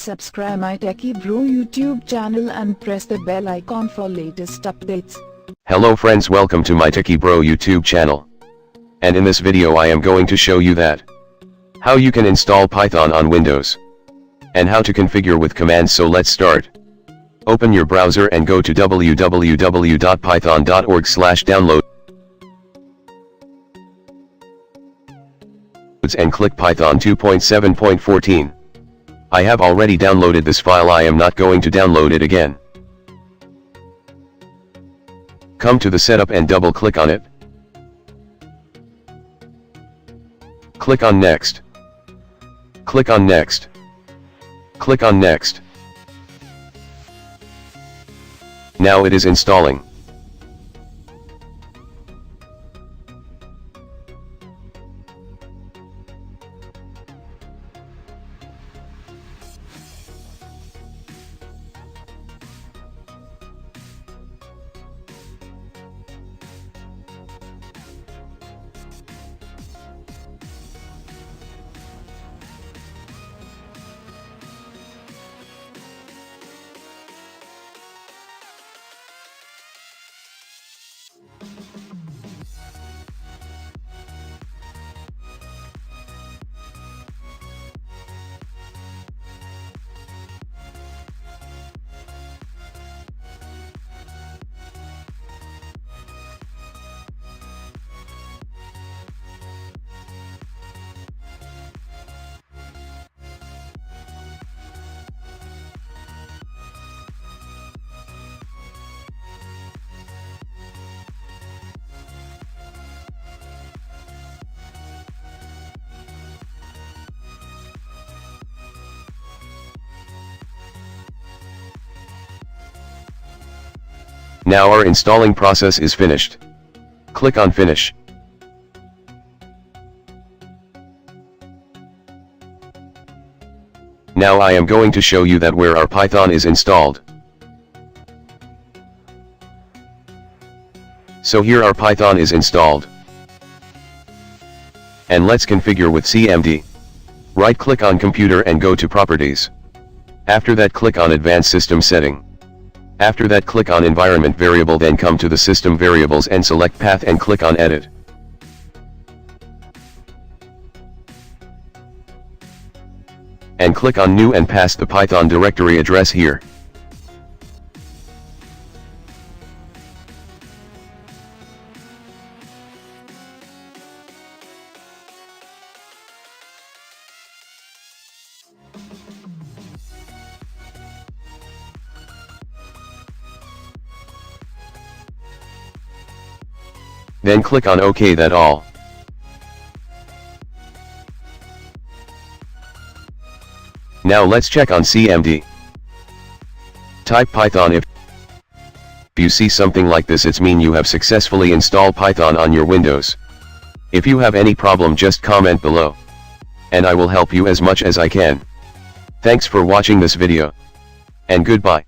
Subscribe my Techie Bro YouTube channel and press the bell icon for latest updates. Hello friends, welcome to my Techie Bro YouTube channel. And in this video I am going to show you that how you can install Python on Windows and how to configure with commands. So let's start. Open your browser and go to www.python.org/download and click Python 2.7.14. I have already downloaded this file. I am not going to download it again. Come to the setup and double click on it. Click on next. Click on next. Click on next. Now it is installing. Now our installing process is finished. Click on Finish. Now I am going to show you that where our Python is installed. So here our Python is installed. And let's configure with CMD. Right click on Computer and go to Properties. After that click on Advanced System Setting. After that click on Environment Variable, then come to the System Variables and select Path and click on Edit. And click on New and paste the Python directory address here. Then click on OK. That all. Now let's check on CMD. Type Python. If you see something like this, it's mean you have successfully installed Python on your Windows. If you have any problem, just comment below, and I will help you as much as I can. Thanks for watching this video, and goodbye.